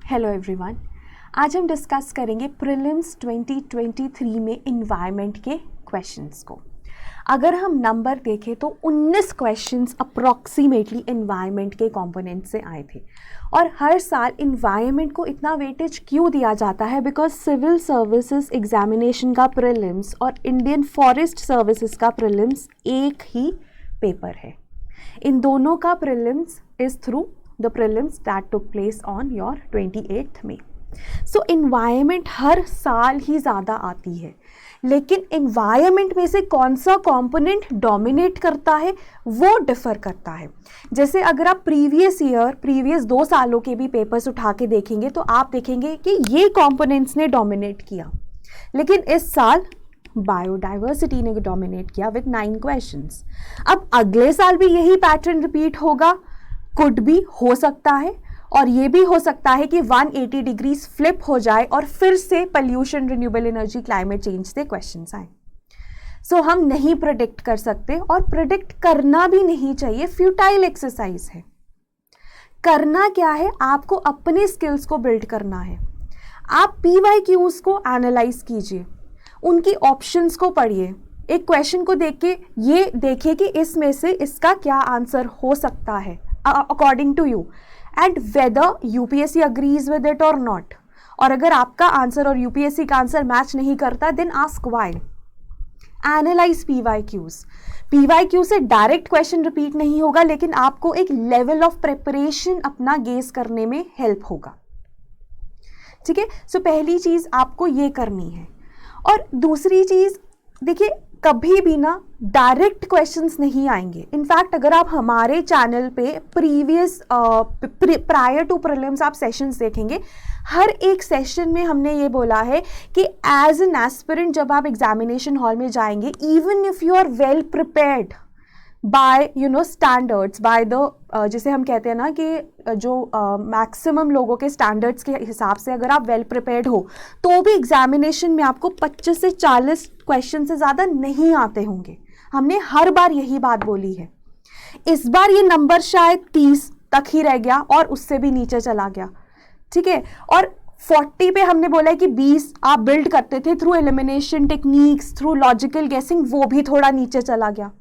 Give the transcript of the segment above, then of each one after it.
Hello everyone, आज हम discuss करेंगे प्रीलिम्स 2023 में इन्वायरमेंट के क्वेश्चंस को। अगर हम नंबर देखें तो 19 क्वेश्चंस अप्रॉक्सीमेटली इन्वायरमेंट के कंपोनेंट से आए थे। और हर साल इन्वायरमेंट को इतना वेटेज क्यों दिया जाता है? बिकॉज सिविल सर्विसेज एग्जामिनेशन का प्रीलिम्स और इंडियन फॉरेस्ट सर्विसेज का प्रीलिम्स एक ही पेपर है। इन दोनों का prelims is through the prelims that took place on your 28th May. So environment हर साल ही ज़्यादा आती है, लेकिन environment में से कौन सा component dominate करता है वो डिफ़र करता है। जैसे अगर आप प्रीवियस 2 सालों के भी पेपर्स उठा के देखेंगे तो आप देखेंगे कि ये components ने डोमिनेट किया, लेकिन इस साल बायोडाइवर्सिटी ने डोमिनेट किया विद 9 क्वेश्चंस। अब अगले साल भी यही पैटर्न रिपीट होगा, कुड भी हो सकता है, और ये भी हो सकता है कि 180 डिग्रीज फ्लिप हो जाए और फिर से pollution, renewable energy, climate change से क्वेश्चंस आए। सो हम नहीं प्रेडिक्ट कर सकते और प्रेडिक्ट करना भी नहीं चाहिए, फ्यूटाइल एक्सरसाइज है। करना क्या है, आपको अपने स्किल्स को बिल्ड करना है। आप PYQs को एनालाइज कीजिए, उनकी ऑप्शंस को पढ़िए, एक क्वेश्चन को देख के ये देखिए कि इसमें से इसका क्या आंसर हो सकता है according to you, and whether UPSC agrees with it और नॉट। और अगर आपका आंसर और UPSC का आंसर मैच नहीं करता, then ask why. Analyse PYQ से डायरेक्ट क्वेश्चन रिपीट नहीं होगा, लेकिन आपको एक लेवल ऑफ प्रिपरेशन अपना गेस करने में हेल्प होगा। ठीक है, सो पहली चीज आपको ये करनी है। और दूसरी चीज देखिए, कभी भी ना डायरेक्ट क्वेश्चंस नहीं आएंगे। इनफैक्ट अगर आप हमारे चैनल पे प्रायर टू प्रीलिम्स आप सेशंस देखेंगे, हर एक सेशन में हमने ये बोला है कि एज एन एस्पिरेंट जब आप एग्जामिनेशन हॉल में जाएंगे, even if you are well prepared by standards, by the जिसे हम कहते हैं ना कि जो मैक्सिमम लोगों के स्टैंडर्ड्स के हिसाब से अगर आप वेल प्रिपेयर्ड हो, तो भी एग्जामिनेशन में आपको 25 से 40 क्वेश्चन से ज़्यादा नहीं आते होंगे। हमने हर बार यही बात बोली है। इस बार ये नंबर शायद 30 तक ही रह गया और उससे भी नीचे चला गया। ठीक है, और 40 पे हमने बोला है कि 20 आप बिल्ड करते थे through elimination techniques, through logical गेसिंग, वो भी थोड़ा नीचे चला गया।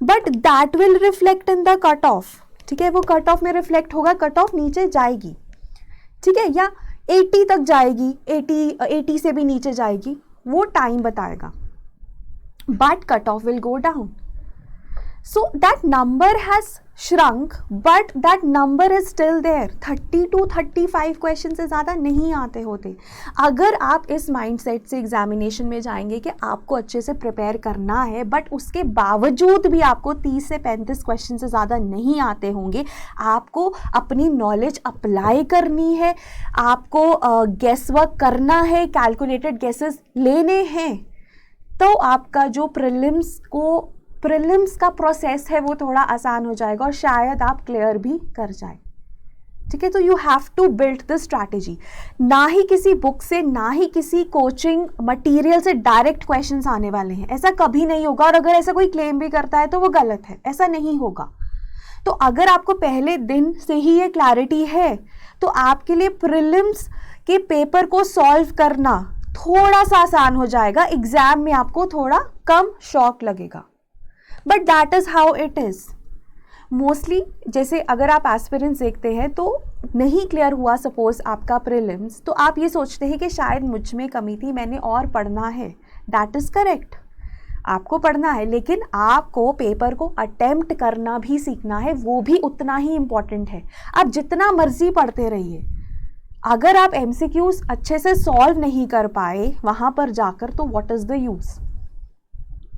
But that will reflect in the cut off. ठीक है, वो कट ऑफ में रिफ्लेक्ट होगा, कट ऑफ नीचे जाएगी। ठीक है, या 80 तक जाएगी, 80 से भी नीचे जाएगी, वो टाइम बताएगा। But cut off will go down. So that number has shrunk, but that number is still there. 30 to 35 question से ज़्यादा नहीं आते होते। अगर आप इस माइंडसेट से एग्जामिनेशन में जाएंगे कि आपको अच्छे से प्रिपेयर करना है, बट उसके बावजूद भी आपको 30 से 35 क्वेश्चन से ज़्यादा नहीं आते होंगे, आपको अपनी नॉलेज अप्लाई करनी है, आपको गेस वर्क करना है, कैलकुलेटेड गेसेस लेने हैं, तो आपका जो प्रीलिम्स का प्रोसेस है वो थोड़ा आसान हो जाएगा और शायद आप क्लियर भी कर जाए। ठीक है, तो you have to build the strategy. ना ही किसी बुक से, ना ही किसी कोचिंग मटेरियल से डायरेक्ट क्वेश्चंस आने वाले हैं, ऐसा कभी नहीं होगा। और अगर ऐसा कोई क्लेम भी करता है तो वो गलत है, ऐसा नहीं होगा। तो अगर आपको पहले दिन से ही ये क्लैरिटी है, तो आपके लिए प्रीलिम्स के पेपर को सॉल्व करना थोड़ा सा आसान हो जाएगा। एग्जाम में आपको थोड़ा कम शॉक लगेगा, but that is how it is. Mostly जैसे अगर आप एस्पिरेंट्स देखते हैं तो नहीं क्लियर हुआ सपोज आपका प्रीलिम्स, तो आप ये सोचते हैं कि शायद मुझ में कमी थी, मैंने और पढ़ना है। दैट इज करेक्ट, आपको पढ़ना है, लेकिन आपको पेपर को अटेम्प्ट करना भी सीखना है, वो भी उतना ही इम्पॉर्टेंट है। आप जितना मर्जी पढ़ते रहिए, अगर आप MCQs अच्छे से सॉल्व नहीं कर पाए वहाँ पर जाकर, तो व्हाट इज़ द यूज़।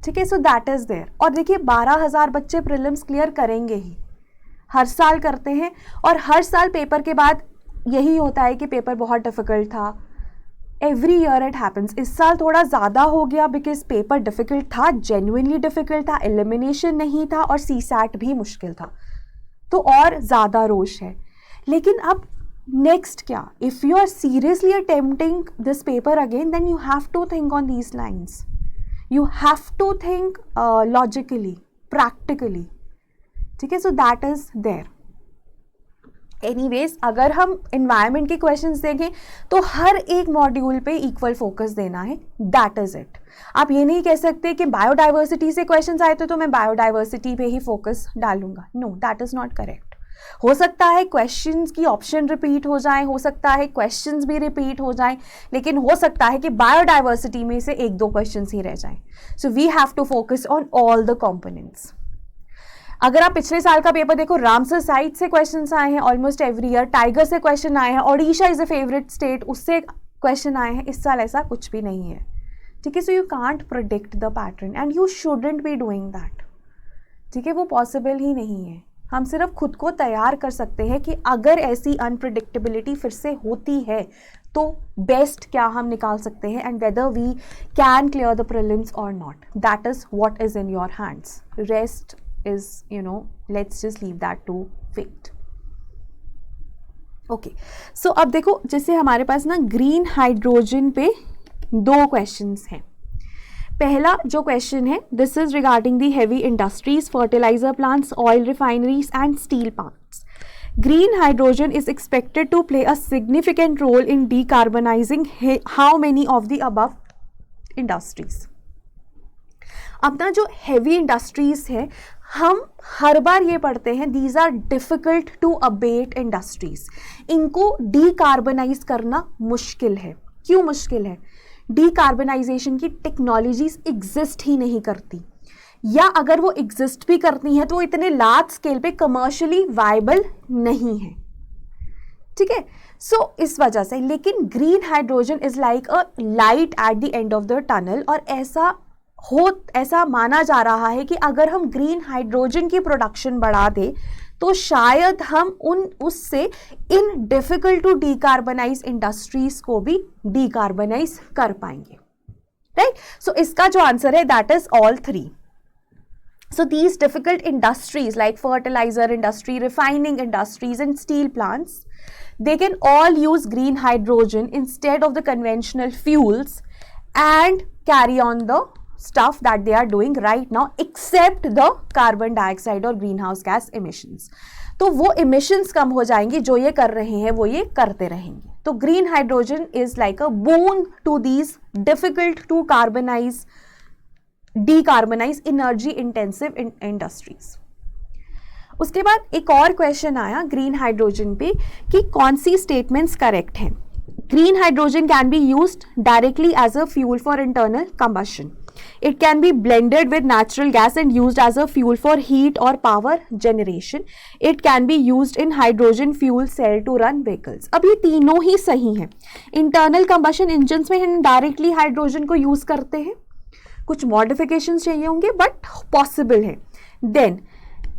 ठीक है, सो दैट इज़ देयर। और देखिए 12,000 बच्चे प्रीलिम्स क्लियर करेंगे ही, हर साल करते हैं, और हर साल पेपर के बाद यही होता है कि पेपर बहुत डिफ़िकल्ट था। Every year it happens. इस साल थोड़ा ज़्यादा हो गया बिकॉज पेपर डिफ़िकल्ट था, जेन्युइनली डिफ़िकल्ट था, एलिमिनेशन नहीं था और CSAT भी मुश्किल था, तो और ज़्यादा रोष है। लेकिन अब नेक्स्ट क्या, if you are seriously attempting this paper again, then you have to think on these lines. You have to think logically, practically. ठीक है, so that is there. Anyways अगर हम इन्वायरमेंट के क्वेश्चंस देखें तो हर एक मॉड्यूल पे इक्वल फोकस देना है, दैट इज इट। आप ये नहीं कह सकते कि बायोडाइवर्सिटी से क्वेश्चंस आए तो मैं बायोडाइवर्सिटी पे ही फोकस डालूंगा, know that is not correct. हो सकता है क्वेश्चंस की ऑप्शन रिपीट हो जाए, हो सकता है क्वेश्चंस भी रिपीट हो जाए, लेकिन हो सकता है कि बायोडाइवर्सिटी में से एक दो क्वेश्चंस ही रह जाएं। So we have to focus on all the components. अगर आप पिछले साल का पेपर देखो, रामसर साइट से क्वेश्चंस आए हैं ऑलमोस्ट एवरी ईयर, टाइगर से क्वेश्चन आए हैं, Odisha is a favourite state, उससे क्वेश्चन आए हैं। इस साल ऐसा कुछ भी नहीं है, ठीक है। So you can't predict the pattern and you shouldn't be doing that, ठीक है। वो पॉसिबल ही नहीं है। हम सिर्फ खुद को तैयार कर सकते हैं कि अगर ऐसी अनप्रिडिक्टेबिलिटी फिर से होती है तो बेस्ट क्या हम निकाल सकते हैं, and whether we can clear the prelims or not, that is what is in your hands. Rest is, let's just leave that to fate. Okay, so अब देखो, जैसे हमारे पास ना ग्रीन हाइड्रोजन पे दो क्वेश्चंस हैं। पहला जो क्वेश्चन है, this is regarding the heavy industries, fertiliser plants, oil refineries and steel plants. Green hydrogen is expected to play a significant role in decarbonizing how many of the above industries? अब ना जो heavy industries है, हम हर बार ये पढ़ते हैं these are difficult to abate industries. इनको decarbonise करना मुश्किल है। क्यों मुश्किल है? डीकार्बनाइजेशन की टेक्नोलॉजीज एग्जिस्ट ही नहीं करती, या अगर वो एग्जिस्ट भी करती हैं तो वो इतने लार्ज स्केल पे कमर्शियली वायबल नहीं है, ठीक है। सो इस वजह से, लेकिन green hydrogen is like a light at the end of the tunnel, और ऐसा माना जा रहा है कि अगर हम ग्रीन हाइड्रोजन की प्रोडक्शन बढ़ा दें तो शायद हम उससे इन डिफिकल्ट टू डीकार्बनाइज इंडस्ट्रीज को भी डीकार्बनाइज कर पाएंगे, राइट। सो इसका जो आंसर है that is all three. So these difficult industries like fertilizer industry, refining industries and steel plants, they can all use green hydrogen instead of the conventional fuels and carry on the stuff that they are doing right now except the carbon dioxide or greenhouse gas emissions. तो वो emissions कम हो जाएंगी, जो ये कर रहे हैं वो ये करते रहेंगे. तो green hydrogen is like a boon to these difficult to decarbonize energy intensive industries. उसके बाद एक और क्वेश्चन आया ग्रीन हाइड्रोजन पे कि कौन सी स्टेटमेंट्स करेक्ट हैं. Green hydrogen can be used directly as a fuel for internal combustion. It can be blended with natural gas and used as a fuel for heat or power generation. It can be used in hydrogen fuel cell to run vehicles. अब ये तीनों ही सही हैं. Internal combustion engines में हम directly hydrogen को use करते हैं, कुछ मॉडिफिकेशंस चाहिए होंगे बट पॉसिबल है. देन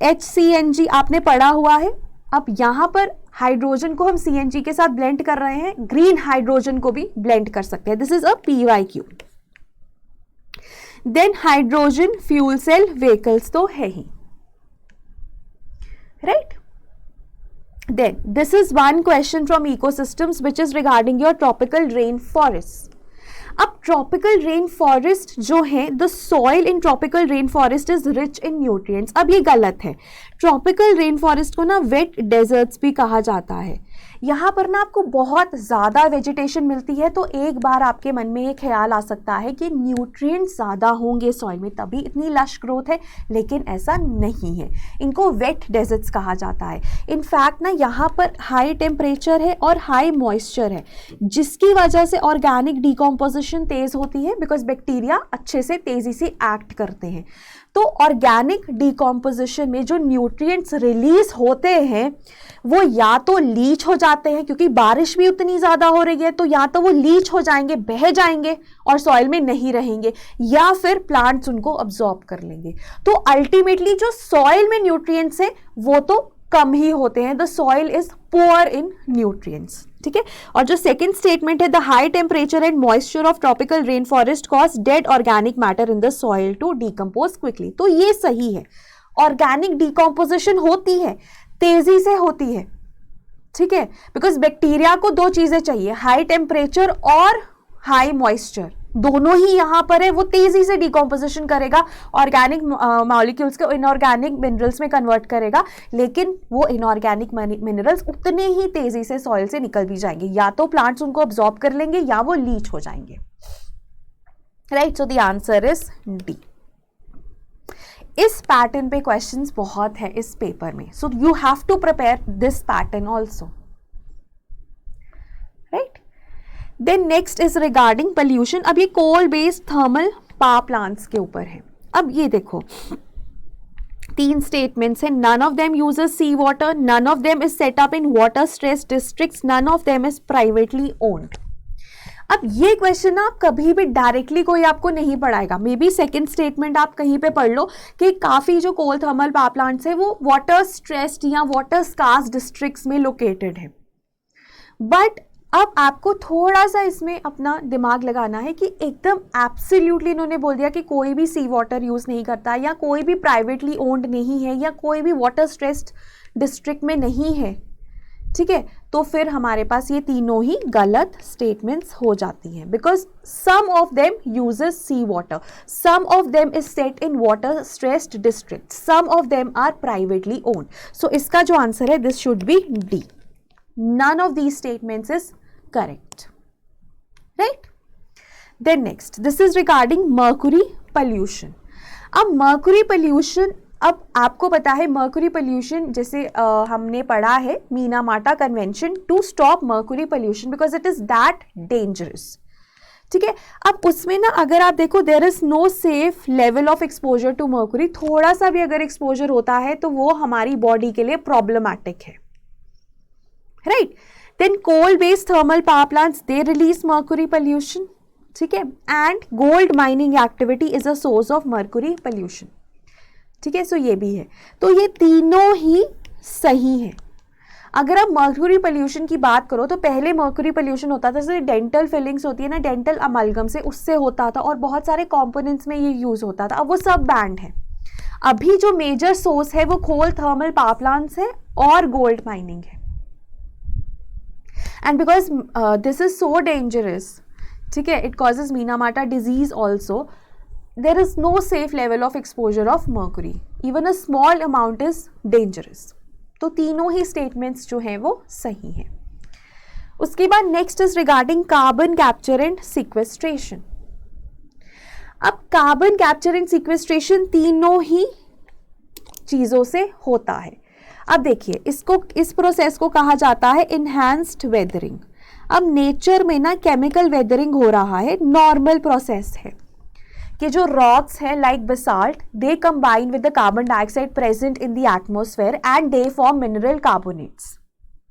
HCNG आपने पढ़ा हुआ है. अब यहाँ पर हाइड्रोजन को हम CNG के साथ ब्लेंड कर रहे हैं, ग्रीन हाइड्रोजन को भी ब्लेंड कर सकते हैं. This is a PYQ. Then hydrogen fuel cell vehicles तो है ही, right. Then this is one question from ecosystems which is regarding your tropical rain forest. अब ट्रॉपिकल रेन फॉरेस्ट जो है, the soil in tropical rain forest is rich in nutrients. अब ये गलत है. ट्रॉपिकल रेन फॉरेस्ट को ना wait desserts भी कहा जाता है. यहाँ पर ना आपको बहुत ज़्यादा वेजिटेशन मिलती है, तो एक बार आपके मन में ये ख्याल आ सकता है कि न्यूट्रिएंट्स ज़्यादा होंगे सॉइल में तभी इतनी लश ग्रोथ है, लेकिन ऐसा नहीं है. इनको वेट डेजर्ट्स कहा जाता है. इनफैक्ट ना यहाँ पर हाई टेम्परेचर है और हाई मॉइस्चर है, जिसकी वजह से ऑर्गेनिक डिकम्पोजिशन तेज़ होती है, बिकॉज बैक्टीरिया अच्छे से तेज़ी से एक्ट करते हैं. तो ऑर्गेनिक डिकम्पोजिशन में जो न्यूट्रिएंट्स रिलीज होते हैं वो या तो लीच हो जाते हैं, क्योंकि बारिश भी उतनी ज़्यादा हो रही है, तो या तो वो लीच हो जाएंगे, बह जाएंगे और सॉइल में नहीं रहेंगे, या फिर प्लांट्स उनको अब्जॉर्ब कर लेंगे. तो अल्टीमेटली जो सॉइल में न्यूट्रिएंट्स है वो तो कम ही होते हैं. The soil is poor in nutrients, ठीक है. और जो सेकंड स्टेटमेंट है, the high temperature and moisture of tropical rain forest cause dead organic matter in the soil to decompose quickly. तो ये सही है. ऑर्गेनिक डिकम्पोजिशन होती है, तेजी से होती है, ठीक है, बिकॉज बैक्टीरिया को दो चीजें चाहिए, हाई टेम्परेचर और हाई मॉइस्चर. दोनों ही यहाँ पर है, वो तेजी से डिकम्पोजिशन करेगा, ऑर्गेनिक मॉलिक्यूल्स को इनऑर्गेनिक मिनरल्स में कन्वर्ट करेगा, लेकिन वो इनऑर्गेनिक मिनरल्स उतने ही तेजी से सॉइल से निकल भी जाएंगे, या तो प्लांट्स उनको अब्सॉर्ब कर लेंगे या वो लीच हो जाएंगे, right. So the answer is D. इस पैटर्न पे क्वेश्चंस बहुत है इस पेपर में, so you have to prepare this pattern also, right. Then next is regarding pollution. अब ये coal based thermal power plants के ऊपर है। अब ये देखो 3 स्टेटमेंट्स हैं, none of them uses sea water, none of them is set up in water stress districts, none of them is privately owned. अब ये क्वेश्चन आप कभी भी डायरेक्टली कोई आपको नहीं पढ़ाएगा, मे बी सेकेंड स्टेटमेंट आप कहीं पे पढ़ लो कि काफ़ी जो कोल थर्मल पावर प्लांट्स है वो वाटर स्ट्रेस्ड या वाटर स्कार्स डिस्ट्रिक्ट्स में लोकेटेड है। बट अब आपको थोड़ा सा इसमें अपना दिमाग लगाना है कि एकदम एब्सोल्युटली इन्होंने बोल दिया कि कोई भी सी वाटर यूज़ नहीं करता, या कोई भी प्राइवेटली ओन्ड नहीं है, या कोई भी वाटर स्ट्रेस्ड डिस्ट्रिक्ट में नहीं है, ठीक है, तो फिर हमारे पास ये तीनों ही गलत स्टेटमेंट्स हो जाती हैं, because some of them uses sea water, some of them is set in water stressed district, some of them are privately owned. So इसका जो आंसर है this should be D, none of these statements is correct, right? Then next, this is regarding mercury pollution. अब mercury pollution, अब आपको पता है mercury pollution जैसे हमने पढ़ा है Minamata convention to stop mercury pollution because it is that dangerous, ठीक है। अब उसमें ना अगर आप देखो there is no safe level of exposure to mercury, थोड़ा सा भी अगर एक्सपोजर होता है तो वो हमारी बॉडी के लिए प्रॉब्लमैटिक है, right. Then coal based thermal power plants they release mercury pollution, ठीक है, and gold mining activity is a source of mercury pollution, ठीक है। सो ये भी है, तो ये तीनों ही सही है। अगर आप मर्क्यूरी पोल्यूशन की बात करो तो पहले मर्क्यूरी पोल्यूशन होता था जैसे डेंटल फिलिंग्स होती है ना, डेंटल अमलगम से, उससे होता था और बहुत सारे कंपोनेंट्स में ये यूज होता था, अब वो सब बैंड है। अभी जो मेजर सोर्स है वो कोल थर्मल पावर प्लांट्स है और गोल्ड माइनिंग है, and because this is so dangerous, ठीक है, it causes Minamata disease also, there is no safe level of exposure of mercury, even a small amount is dangerous। तो तीनों ही statements जो हैं वो सही हैं। उसके बाद next is regarding carbon capture and sequestration. अब कार्बन कैप्चर एंड सिक्वेस्ट्रेशन तीनों ही चीज़ों से होता है। अब देखिए इसको, इस प्रोसेस को कहा जाता है इनहैंस्ड वेदरिंग। अब नेचर में ना केमिकल वेदरिंग हो रहा है, नॉर्मल प्रोसेस है कि जो रॉक्स है like basalt they combine with the carbon dioxide present in the atmosphere and they form mineral carbonates,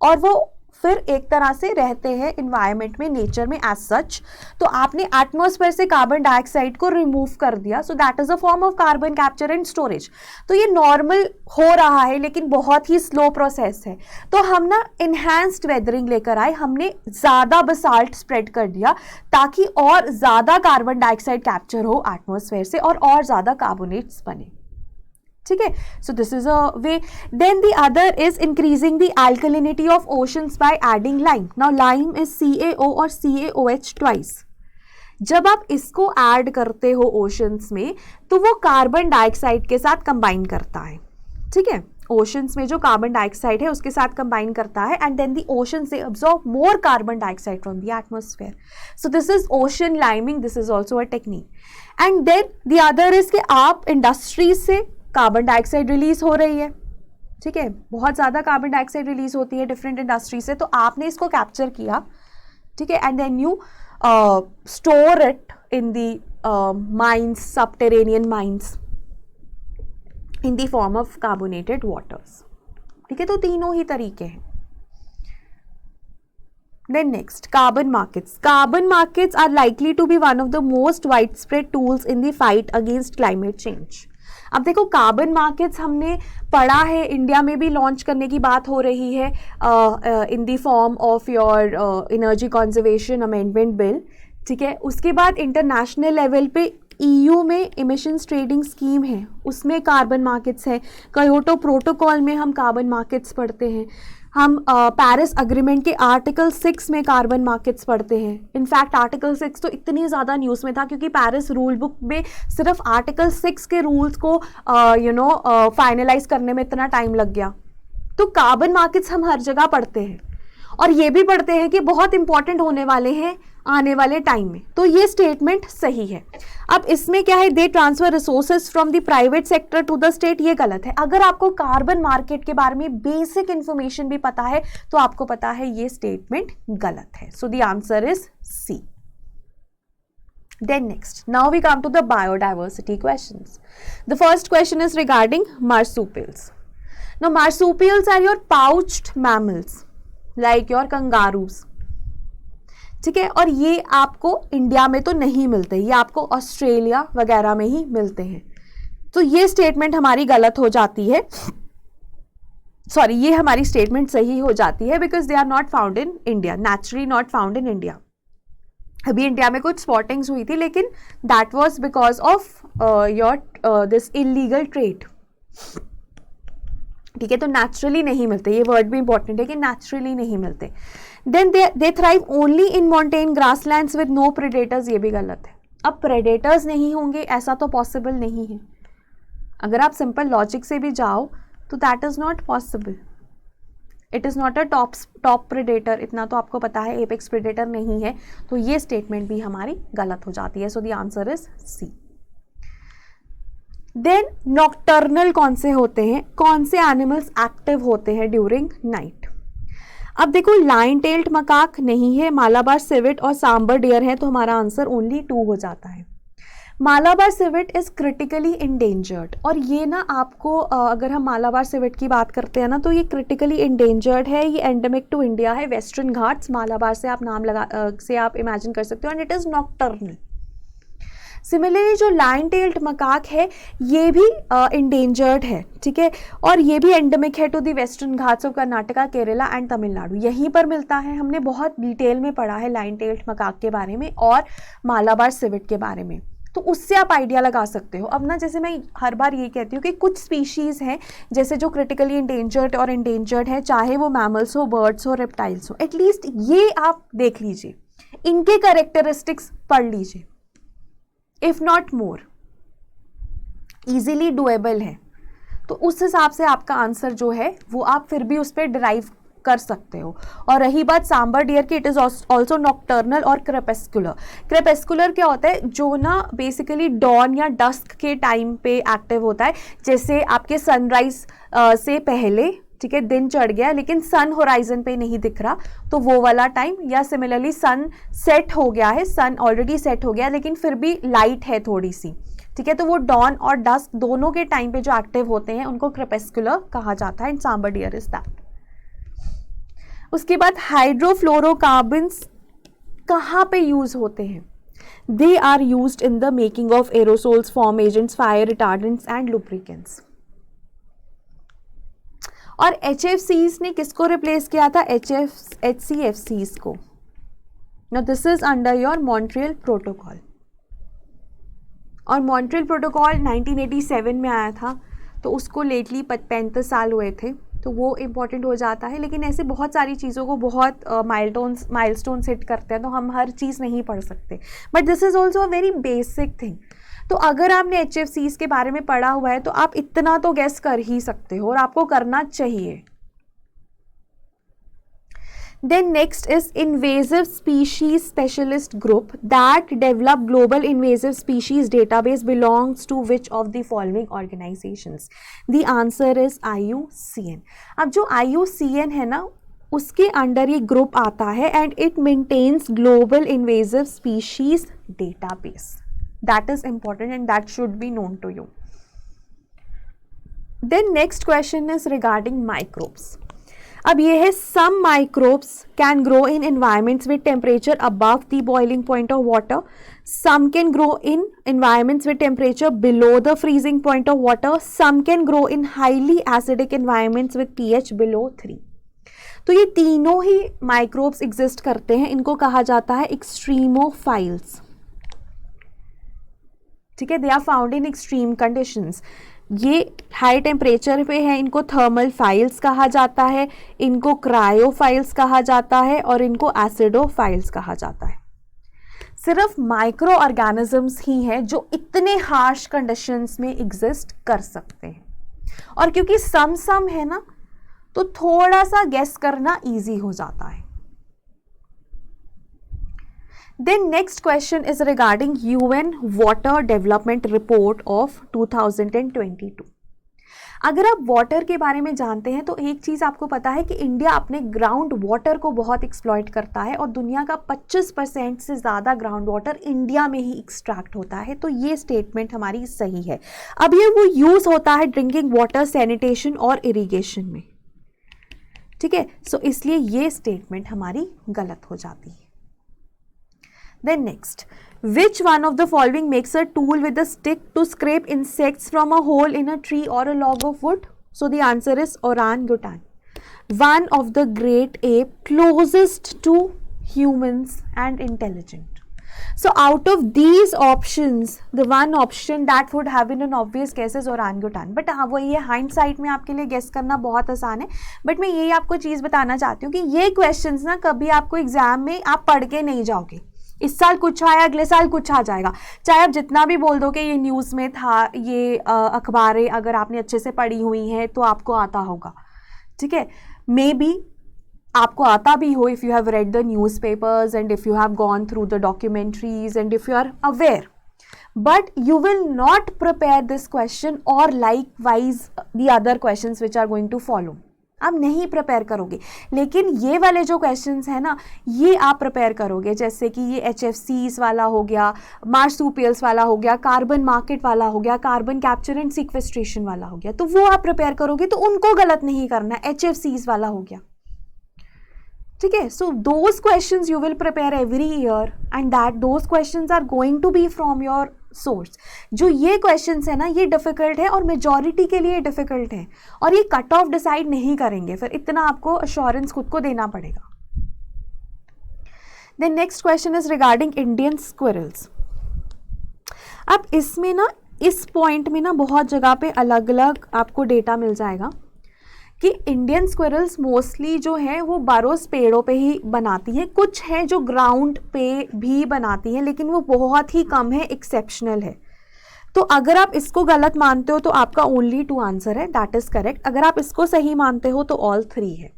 और वो फिर एक तरह से रहते हैं इन्वायरमेंट में, नेचर में एज सच। तो आपने एटमॉस्फेयर से कार्बन डाइऑक्साइड को रिमूव कर दिया, सो that is a form of carbon capture and storage. तो ये नॉर्मल हो रहा है लेकिन बहुत ही स्लो प्रोसेस है। तो हम ना इनहैंस्ड वेदरिंग लेकर आए, हमने ज़्यादा बेसाल्ट स्प्रेड कर दिया ताकि और ज़्यादा कार्बन डाइऑक्साइड कैप्चर हो एटमॉस्फेयर से और ज़्यादा कार्बोनेट्स बने, ठीक है। So this is a way. Then the other is increasing the alkalinity of oceans by adding lime. Now lime is CaO और CaOH ट्वाइस। जब आप इसको ऐड करते हो ओशंस में तो वो कार्बन डाइऑक्साइड के साथ कंबाइन करता है, ठीक है, ओशंस में जो कार्बन डाइऑक्साइड है उसके साथ कंबाइन करता है, एंड देन द ओशन से absorb more carbon dioxide from the atmosphere. So this is ocean liming, this is also a technique. And then the other is कि आप इंडस्ट्रीज से कार्बन डाइऑक्साइड रिलीज हो रही है, ठीक है, बहुत ज़्यादा कार्बन डाइऑक्साइड रिलीज होती है डिफरेंट इंडस्ट्री से, तो आपने इसको कैप्चर किया, ठीक है, and then you store it in the mines, subterranean mines in the form of carbonated waters, ठीक है। तो तीनों ही तरीके हैं। Then next, carbon markets. Carbon markets are likely to be one of the most widespread tools in the fight against climate change. अब देखो carbon markets हमने पढ़ा है, इंडिया में भी लॉन्च करने की बात हो रही है इन the form of your energy conservation amendment bill, ठीक है। उसके बाद इंटरनेशनल लेवल पे EU में इमिशंस ट्रेडिंग स्कीम है, उसमें कार्बन मार्केट्स हैं। क्योटो प्रोटोकॉल में हम कार्बन मार्केट्स पढ़ते हैं, हम पेरिस अग्रीमेंट के आर्टिकल 6 में कार्बन मार्केट्स पढ़ते हैं. इनफैक्ट आर्टिकल 6 तो इतनी ज़्यादा न्यूज़ में था क्योंकि पेरिस रूल बुक में सिर्फ आर्टिकल 6 के रूल्स को फाइनलाइज करने में इतना टाइम लग गया. तो कार्बन मार्केट्स हम हर जगह पढ़ते हैं और ये भी पढ़ते हैं कि बहुत इंपॉर्टेंट होने वाले हैं आने वाले टाइम में. तो ये स्टेटमेंट सही है. अब इसमें क्या है, they transfer resources from the private sector to the state, ये गलत है. अगर आपको कार्बन मार्केट के बारे में बेसिक इंफॉर्मेशन भी पता है तो आपको पता है ये स्टेटमेंट गलत है. So the answer is C. Then next, now we come to the biodiversity questions. The first question is regarding marsupials. Now marsupials are your pouched mammals like your kangaroos. ठीक है, और ये आपको इंडिया में तो नहीं मिलते, ये आपको ऑस्ट्रेलिया वगैरह में ही मिलते हैं. तो ये स्टेटमेंट हमारी गलत हो जाती है. सॉरी, ये हमारी स्टेटमेंट सही हो जाती है because they are not found in India, naturally not found in India. अभी इंडिया में कुछ स्पॉटिंग्स हुई थी लेकिन that was because of your this illegal trade. ठीक है, तो नेचुरली नहीं मिलते, ये वर्ड भी इंपॉर्टेंट है कि नेचुरली नहीं मिलते. Then they thrive only in montane grasslands with no predators, ये भी गलत है. अब प्रेडेटर्स नहीं होंगे ऐसा तो पॉसिबल नहीं है. अगर आप सिंपल लॉजिक से भी जाओ तो that is not possible. It is not a top predator, इतना तो आपको पता है एपेक्स प्रेडेटर नहीं है. तो ये स्टेटमेंट भी हमारी गलत हो जाती है. So the answer is C. Then nocturnal कौन से होते हैं, कौन से एनिमल्स एक्टिव होते हैं ड्यूरिंग नाइट. अब देखो, लाइन टेल्ड मकाक नहीं है, मालाबार सिविट और सांबर डियर है, तो हमारा आंसर ओनली 2 हो जाता है. Malabar civet is critically endangered, और ये ना आपको अगर हम मालाबार सिविट की बात करते हैं ना तो ये क्रिटिकली इंडेंजर्ड है. ये एंडेमिक टू इंडिया है, वेस्टर्न घाट्स, मालाबार से आप नाम लगा से आप इमेजिन कर सकते हो. And it is nocturnal. Similarly जो लाइन टेल्ड मकाक है ये भी इंडेंजर्ड है. ठीक है, और ये भी एंडेमिक है to the western Ghats of Karnataka, Kerala and Tamil. Nadu पर मिलता है. हमने बहुत डिटेल में पढ़ा है लाइन टेल्ड मकाक के बारे में और मालाबार सिविट के बारे में, तो उससे आप आइडिया लगा सकते हो. अब ना जैसे मैं हर बार ये कहती हूँ कि कुछ स्पीशीज़ हैं जैसे जो क्रिटिकली इंडेंजर्ड और इंडेंजर्ड है, चाहे वो मैमल्स हो, बर्ड्स हो, रेप्टाइल्स हो, एटलीस्ट ये आप देख लीजिए, इनके कैरेक्टरिस्टिक्स पढ़ लीजिए. If not more, easily doable है. तो उस हिसाब से आपका आंसर जो है वो आप फिर भी उस पर डिराइव कर सकते हो. और रही बात सांबर डियर की, इट इज़ ऑल्सो नॉक्टर्नल और क्रेपेस्कुलर. क्रेपेस्कुलर क्या होता है, जो ना बेसिकली डॉन या डस्क के टाइम पे एक्टिव होता है. जैसे आपके सनराइज से पहले, ठीक है, दिन चढ़ गया लेकिन सन होराइजन पे नहीं दिख रहा, तो वो वाला टाइम. या सिमिलरली सन सेट हो गया है, सन ऑलरेडी सेट हो गया लेकिन फिर भी लाइट है थोड़ी सी. ठीक है, तो वो डॉन और डस्क दोनों के टाइम पे जो एक्टिव होते हैं उनको क्रेपेस्कुलर कहा जाता है. And sambar deer is that. उसके बाद हाइड्रोफ्लोरोकार्बन्स कहाँ पे यूज होते हैं. They are used in the making of aerosols, foam agents, fire retardants and lubricants. और HFCs ने किसको रिप्लेस किया था, HCFCs को. Now this is under your Montreal protocol. और मॉन्ट्रियल प्रोटोकॉल 1987 में आया था, तो उसको लेटली 35 साल हुए थे, तो वो इम्पॉर्टेंट हो जाता है. लेकिन ऐसे बहुत सारी चीज़ों को बहुत माइलस्टोन्स हिट करते हैं, तो हम हर चीज़ नहीं पढ़ सकते. But this is also a very basic thing. तो अगर आपने HFCs के बारे में पढ़ा हुआ है तो आप इतना तो गेस कर ही सकते हो और आपको करना चाहिए. Then next is invasive species specialist group that develop global invasive species database belongs to which of the following organizations? The answer is IUCN. अब जो IUCN है ना उसके अंडर ये ग्रुप आता है and it maintains global invasive species database. That is important and that should be known to you. Then next question is regarding microbes. अब ये है some microbes can grow in environments with temperature above the boiling point of water. Some can grow in environments with temperature below the freezing point of water. Some can grow in highly acidic environments with pH below 3. तो ये तीनों ही microbes exist करते हैं, इनको कहा जाता है extremophiles. ठीक है, they are found in extreme conditions. ये हाई टेम्परेचर पे है, इनको थर्मल फाइल्स कहा जाता है, इनको क्रायोफाइल्स कहा जाता है और इनको एसिडोफाइल्स कहा जाता है। सिर्फ माइक्रो ऑर्गेनिजम्स ही हैं जो इतने हार्श कंडीशंस में एग्जिस्ट कर सकते हैं, और क्योंकि सम है ना, तो थोड़ा सा गेस करना इजी हो जाता है। Then next question is regarding UN Water Development Report of 2022. अगर आप वाटर के बारे में जानते हैं तो एक चीज़ आपको पता है कि इंडिया अपने ग्राउंड वाटर को बहुत एक्सप्लॉइट करता है और दुनिया का 25% से ज़्यादा ग्राउंड वाटर इंडिया में ही एक्सट्रैक्ट होता है। तो ये स्टेटमेंट हमारी सही है। अब ये वो यूज़ होता है ड्रिंकिंग वाटर, सैनिटेशन और इरिगेशन में, ठीक है। सो इसलिए ये स्टेटमेंट हमारी गलत हो जाती है। Then next, which one of the following makes a tool with a stick to scrape insects from a hole in a tree or a log of wood? So the answer is orangutan, one of the great ape closest to humans and intelligent. So out of these options, the one option that would have been an obvious guess is orangutan. But हाँ, वो ये hindsight में आपके लिए guess करना बहुत आसान है। But मैं यही आपको चीज़ बताना चाहती हूँ कि ये questions ना कभी आपको एग्जाम में आप पढ़ के नहीं जाओगे। इस साल कुछ आया, अगले साल कुछ आ जाएगा, चाहे आप जितना भी बोल दो कि ये न्यूज़ में था, ये अखबारें अगर आपने अच्छे से पढ़ी हुई हैं तो आपको आता होगा, ठीक है। मे बी आपको आता भी हो if you have read the newspapers and if you have gone through the documentaries and if you are aware, but you will not prepare this question और likewise the other questions which are going to follow. आप नहीं prepare करोगे, लेकिन ये वाले जो questions हैं ना, ये आप प्रिपेयर करोगे। जैसे कि ये HFCs वाला हो गया, मार्सूपियल्स वाला हो गया, कार्बन मार्केट वाला हो गया, कार्बन कैप्चर एंड सिक्वेस्ट्रेशन वाला हो गया, तो वो आप प्रिपेयर करोगे, तो उनको गलत नहीं करना। HFCs वाला हो गया, ठीक है। So those questions you will prepare every year and that those questions are going to be from your source. जो ये क्वेश्चंस है ना, ये डिफिकल्ट है और मेजॉरिटी के लिए डिफिकल्ट है, और ये कट ऑफ डिसाइड नहीं करेंगे, फिर इतना आपको अश्योरेंस खुद को देना पड़ेगा। Then next question is regarding Indian squirrels. अब इसमें ना, इस पॉइंट में ना बहुत जगह पे अलग अलग आपको डेटा मिल जाएगा कि इंडियन स्क्विरल्स मोस्टली जो है वो बरोस पेड़ों पे ही बनाती हैं। कुछ है जो ग्राउंड पे भी बनाती हैं, लेकिन वो बहुत ही कम है, एक्सेप्शनल है। तो अगर आप इसको गलत मानते हो तो आपका ओनली 2 आंसर है, दैट इज़ करेक्ट। अगर आप इसको सही मानते हो तो ऑल 3 है।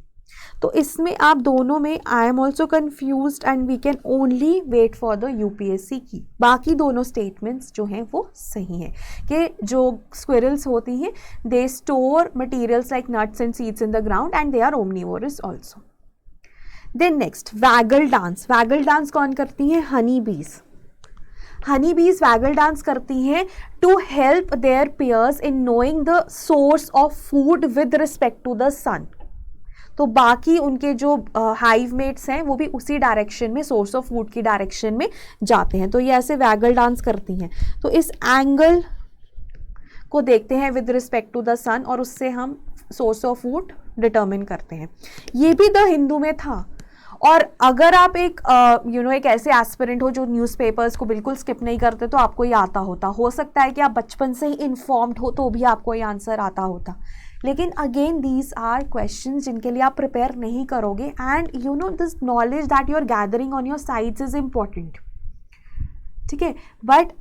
तो इसमें आप दोनों में I am also confused and we can only wait for the UPSC की। बाकी दोनों स्टेटमेंट्स जो हैं वो सही हैं कि जो स्क्विरल्स होती हैं they store materials like nuts and seeds in the ground and they are omnivorous also. Then next, waggle dance. Waggle dance कौन करती हैं? हनी बीज। हनी बीज वैगल डांस करती हैं to help their pairs in knowing the source of food with respect to the sun. तो बाकी उनके जो हाइव मेट्स हैं वो भी उसी डायरेक्शन में, सोर्स ऑफ फूड की डायरेक्शन में जाते हैं। तो ये ऐसे वैगल डांस करती हैं। तो इस एंगल को देखते हैं विद रिस्पेक्ट टू द सन और उससे हम सोर्स ऑफ फूड डिटर्मिन करते हैं। ये भी द हिंदू में था। और अगर आप एक एक ऐसे एस्पिरेंट हो जो न्यूज़पेपर्स को बिल्कुल स्किप नहीं करते तो आपको ये आता होता। हो सकता है कि आप बचपन से ही इन्फॉर्म्ड हो तो भी आपको ये आंसर आता होता। लेकिन अगेन दीज आर क्वेश्चंस जिनके लिए आप प्रिपेयर नहीं करोगे and this knowledge that you are gathering on your sides is important, ठीक है। बट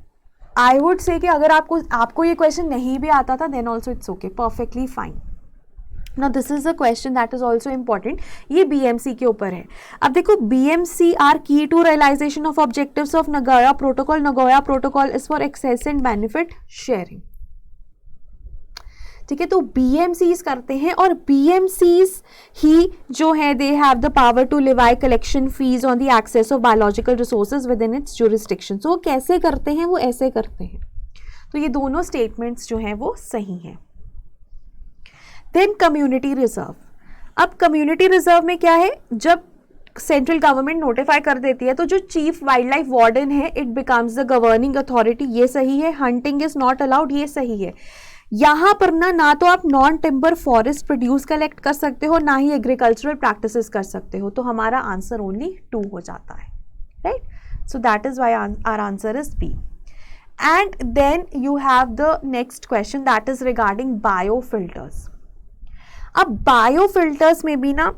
आई वुड से कि अगर आपको ये क्वेश्चन नहीं भी आता था then also it's okay, perfectly fine. Now this is a question that is also important. ये BMC के ऊपर है। अब देखो, BMC are key to realization of objectives of Nagoya Protocol. Nagoya Protocol is for access and benefit sharing. ठीक है, तो BMCs करते हैं और BMCs ही जो है they have the power to levy collection fees on the access of biological resources within its jurisdiction. So वो कैसे करते हैं? वो ऐसे करते हैं। तो ये दोनों statements जो हैं वो सही हैं। Then community reserve. अब कम्युनिटी रिजर्व में क्या है, जब सेंट्रल गवर्नमेंट नोटिफाई कर देती है तो जो चीफ वाइल्ड लाइफ वार्डन है it becomes the governing authority, ये सही है। हंटिंग इज नॉट अलाउड, ये सही है। यहाँ पर ना तो आप non timber forest produce collect कर सकते हो, ना ही एग्रीकल्चरल प्रैक्टिसेस कर सकते हो। तो हमारा आंसर ओनली 2 हो जाता है, right. So that is why our answer is B. And then you have the next question that is regarding biofilters. अब बायोफिल्टर्स में भी ना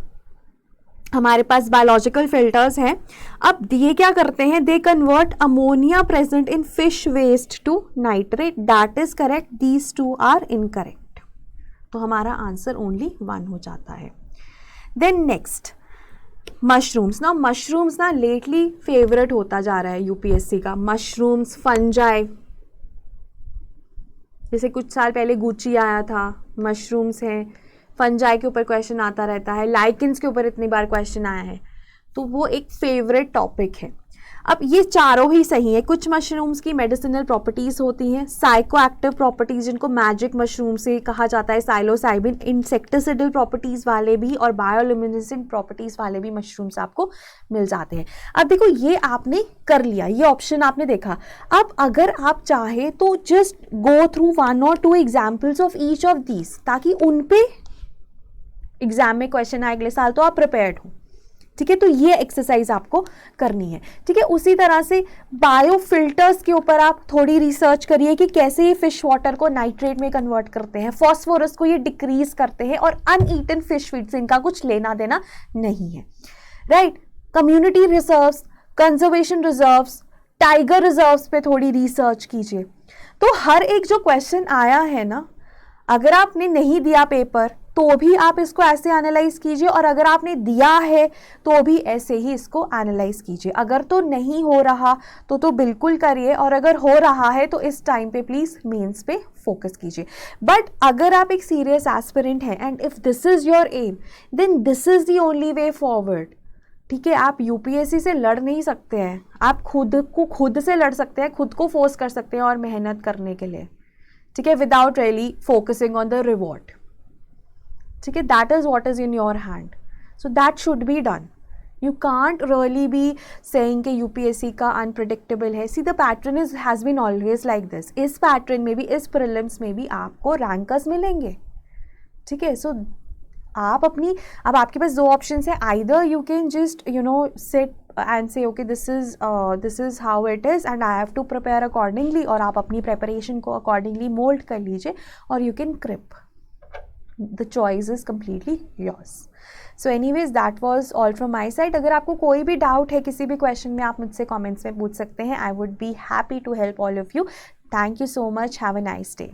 हमारे पास बायोलॉजिकल फिल्टर्स हैं. अब ये क्या करते हैं, they convert ammonia present in fish waste to nitrate. That is correct. These two are incorrect. तो हमारा आंसर ओनली 1 हो जाता है. Then next mushrooms. ना मशरूम्स ना लेटली फेवरेट होता जा रहा है यूपीएससी का. मशरूम्स, फंजाई, जैसे कुछ साल पहले गुची आया था, मशरूम्स हैं. फंजाई के ऊपर क्वेश्चन आता रहता है, लाइकेंस के ऊपर इतनी बार क्वेश्चन आया है, तो वो एक फेवरेट टॉपिक है. अब ये चारों ही सही है. कुछ मशरूम्स की मेडिसिनल प्रॉपर्टीज होती हैं, साइको एक्टिव प्रॉपर्टीज जिनको मैजिक मशरूम से कहा जाता है, साइलोसाइबिन, इंसेक्टिसिडल प्रॉपर्टीज वाले भी और बायोल्यूमिनेसेंट प्रॉपर्टीज वाले भी मशरूम्स आपको मिल जाते हैं. अब देखो ये आपने कर लिया, ये ऑप्शन आपने देखा. अब अगर आप चाहे तो just go through 1 or 2 examples of each of these, ताकि उन पे एग्जाम में क्वेश्चन आए अगले साल तो आप प्रिपेयर्ड हो. ठीक है, तो ये एक्सरसाइज आपको करनी है. ठीक है, उसी तरह से बायोफिल्टर्स के ऊपर आप थोड़ी रिसर्च करिए कि कैसे ये फिश वाटर को नाइट्रेट में कन्वर्ट करते हैं, फॉस्फोरस को ये डिक्रीज करते हैं, और अनईटन फिश फीड से इनका कुछ लेना देना नहीं है. Right. Community reserves, conservation reserves, tiger reserves पे थोड़ी रिसर्च कीजिए. तो हर एक जो क्वेश्चन आया है ना, अगर आपने नहीं दिया पेपर तो भी आप इसको ऐसे एनालाइज कीजिए, और अगर आपने दिया है तो भी ऐसे ही इसको एनालाइज कीजिए. अगर तो नहीं हो रहा तो बिल्कुल करिए, और अगर हो रहा है तो इस टाइम पे प्लीज मेंस पे फोकस कीजिए. बट अगर आप एक सीरियस एस्पिरेंट हैं and if this is your aim, then this is the only way forward. ठीक है, आप यूपीएससी से लड़ नहीं सकते हैं, आप खुद से लड़ सकते हैं, खुद को फोर्स कर सकते हैं और मेहनत करने के लिए. ठीक है, without really focusing on the reward. ठीक है, that is what is in your hand, so that should be done. You can't really be saying कि यूपीएससी का अनप्रिडिक्टेबल है. See the pattern is has been always like this. इस pattern में भी, इस prelims में भी आपको रैंकर्स मिलेंगे. ठीक है, सो आप अपनी, अब आपके पास 2 ऑप्शंस है. Either you can just sit and say okay this is how it is and I have to prepare accordingly, और आप अपनी प्रिपरेशन को अकॉर्डिंगली मोल्ड कर लीजिए, और you can crib. The choice is completely yours. So anyways, that was all from my side. अगर आपको कोई भी डाउट है किसी भी क्वेश्चन में, आप मुझसे कमेंट्स में पूछ सकते हैं. I would be happy to help all of you. Thank you so much. Have a nice day.